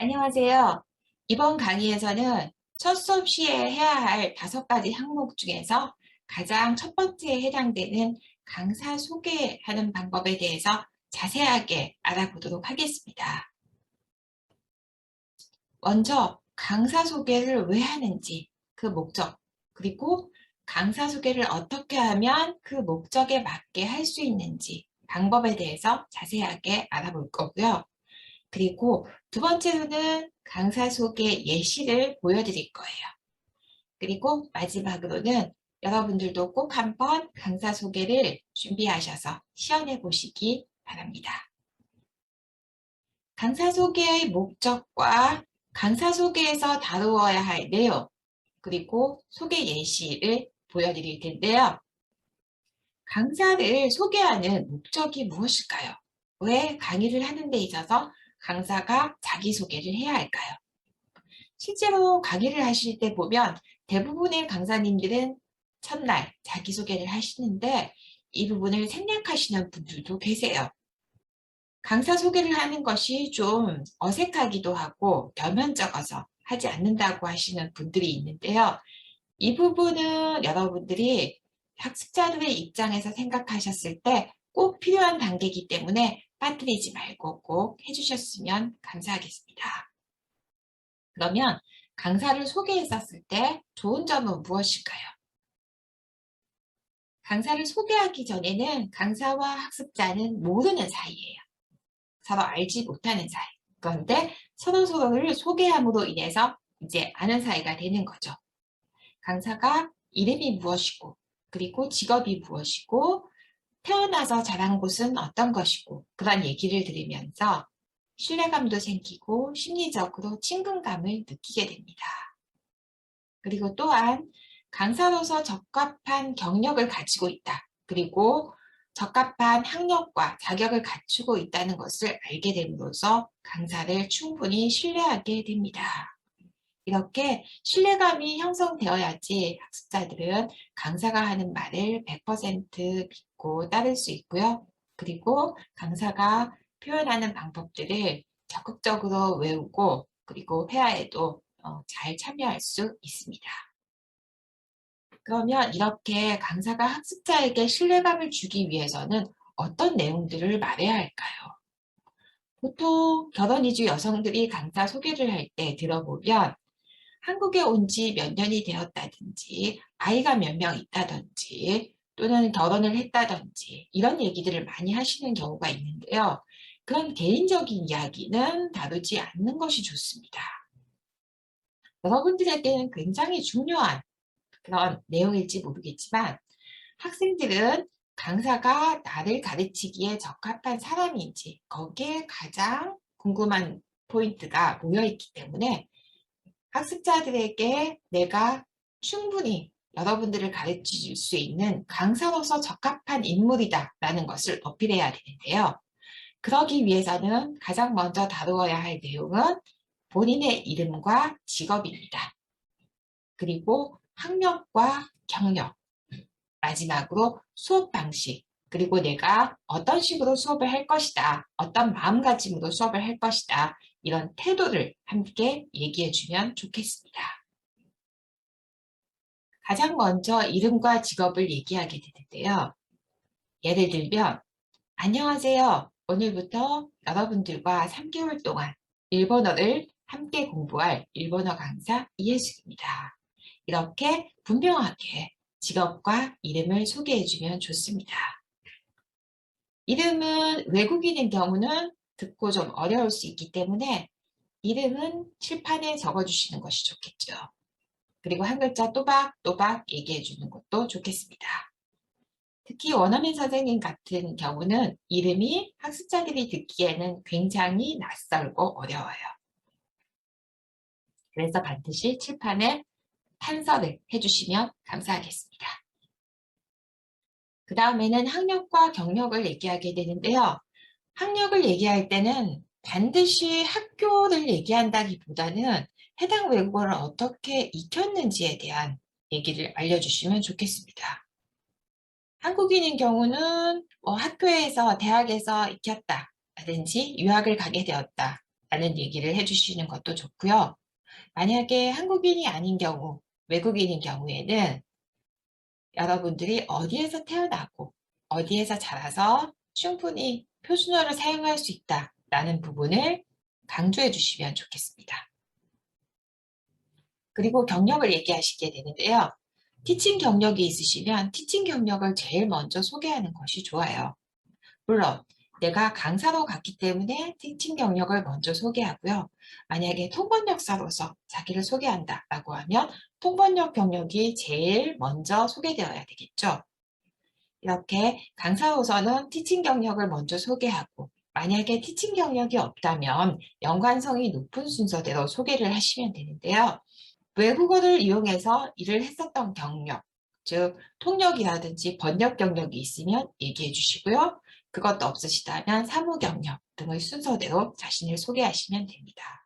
안녕하세요. 이번 강의에서는 첫 수업 시에 해야 할 5가지 항목 중에서 가장 첫 번째에 해당되는 강사 소개하는 방법에 대해서 자세하게 알아보도록 하겠습니다. 먼저 강사 소개를 왜 하는지, 그 목적, 그리고 강사 소개를 어떻게 하면 그 목적에 맞게 할 수 있는지 방법에 대해서 자세하게 알아볼 거고요. 그리고 두 번째로는 강사 소개 예시를 보여드릴 거예요. 그리고 마지막으로는 여러분들도 꼭 한번 강사 소개를 준비하셔서 시연해 보시기 바랍니다. 강사 소개의 목적과 강사 소개에서 다루어야 할 내용, 그리고 소개 예시를 보여드릴 텐데요. 강사를 소개하는 목적이 무엇일까요? 왜 강의를 하는 데 있어서 강사가 자기소개를 해야 할까요? 실제로 강의를 하실 때 보면 대부분의 강사님들은 첫날 자기소개를 하시는데 이 부분을 생략하시는 분들도 계세요. 강사 소개를 하는 것이 좀 어색하기도 하고 결면적어서 하지 않는다고 하시는 분들이 있는데요. 이 부분은 여러분들이 학습자들의 입장에서 생각하셨을 때 꼭 필요한 단계이기 때문에 빠뜨리지 말고 꼭 해주셨으면 감사하겠습니다. 그러면 강사를 소개했었을 때 좋은 점은 무엇일까요? 강사를 소개하기 전에는 강사와 학습자는 모르는 사이예요. 서로 알지 못하는 사이. 그런데 서로를 소개함으로 인해서 이제 아는 사이가 되는 거죠. 강사가 이름이 무엇이고, 그리고 직업이 무엇이고, 태어나서 자란 곳은 어떤 것이고, 그런 얘기를 들으면서 신뢰감도 생기고 심리적으로 친근감을 느끼게 됩니다. 그리고 또한 강사로서 적합한 경력을 가지고 있다. 그리고 적합한 학력과 자격을 갖추고 있다는 것을 알게 됨으로써 강사를 충분히 신뢰하게 됩니다. 이렇게 신뢰감이 형성되어야지 학습자들은 강사가 하는 말을 100% 믿고 따를 수 있고요. 그리고 강사가 표현하는 방법들을 적극적으로 외우고 그리고 회화에도 잘 참여할 수 있습니다. 그러면 이렇게 강사가 학습자에게 신뢰감을 주기 위해서는 어떤 내용들을 말해야 할까요? 보통 결혼 이주 여성들이 강사 소개를 할 때 들어보면 한국에 온 지 몇 년이 되었다든지 아이가 몇 명 있다든지 또는 결혼을 했다든지 이런 얘기들을 많이 하시는 경우가 있는데요. 그런 개인적인 이야기는 다루지 않는 것이 좋습니다. 여러분들에게는 굉장히 중요한 그런 내용일지 모르겠지만 학생들은 강사가 나를 가르치기에 적합한 사람인지 거기에 가장 궁금한 포인트가 모여있기 때문에 학습자들에게 내가 충분히 여러분들을 가르칠 수 있는 강사로서 적합한 인물이다 라는 것을 어필해야 되는데요. 그러기 위해서는 가장 먼저 다루어야 할 내용은 본인의 이름과 직업입니다. 그리고 학력과 경력, 마지막으로 수업 방식, 그리고 내가 어떤 식으로 수업을 할 것이다, 어떤 마음가짐으로 수업을 할 것이다, 이런 태도를 함께 얘기해주면 좋겠습니다. 가장 먼저 이름과 직업을 얘기하게 되는데요. 예를 들면, 안녕하세요. 오늘부터 여러분들과 3개월 동안 일본어를 함께 공부할 일본어 강사 이해숙입니다. 이렇게 분명하게 직업과 이름을 소개해주면 좋습니다. 이름은 외국인인 경우는 듣고 좀 어려울 수 있기 때문에 이름은 칠판에 적어주시는 것이 좋겠죠. 그리고 한 글자 또박또박 얘기해주는 것도 좋겠습니다. 특히 원어민 선생님 같은 경우는 이름이 학습자들이 듣기에는 굉장히 낯설고 어려워요. 그래서 반드시 칠판에 판서를 해주시면 감사하겠습니다. 그 다음에는 학력과 경력을 얘기하게 되는데요. 학력을 얘기할 때는 반드시 학교를 얘기한다기보다는 해당 외국어를 어떻게 익혔는지에 대한 얘기를 알려주시면 좋겠습니다. 한국인인 경우는 학교에서, 대학에서 익혔다 라든지 유학을 가게 되었다 라는 얘기를 해주시는 것도 좋고요. 만약에 한국인이 아닌 경우, 외국인인 경우에는 여러분들이 어디에서 태어나고 어디에서 자라서 충분히 표준어를 사용할 수 있다라는 부분을 강조해 주시면 좋겠습니다. 그리고 경력을 얘기하시게 되는데요. 티칭 경력이 있으시면 티칭 경력을 제일 먼저 소개하는 것이 좋아요. 물론 내가 강사로 갔기 때문에 티칭 경력을 먼저 소개하고요. 만약에 통번역사로서 자기를 소개한다라고 하면 통번역 경력이 제일 먼저 소개되어야 되겠죠. 이렇게 강사로서는 티칭 경력을 먼저 소개하고 만약에 티칭 경력이 없다면 연관성이 높은 순서대로 소개를 하시면 되는데요. 외국어를 이용해서 일을 했었던 경력, 즉 통역이라든지 번역 경력이 있으면 얘기해 주시고요. 그것도 없으시다면 사무 경력 등의 순서대로 자신을 소개하시면 됩니다.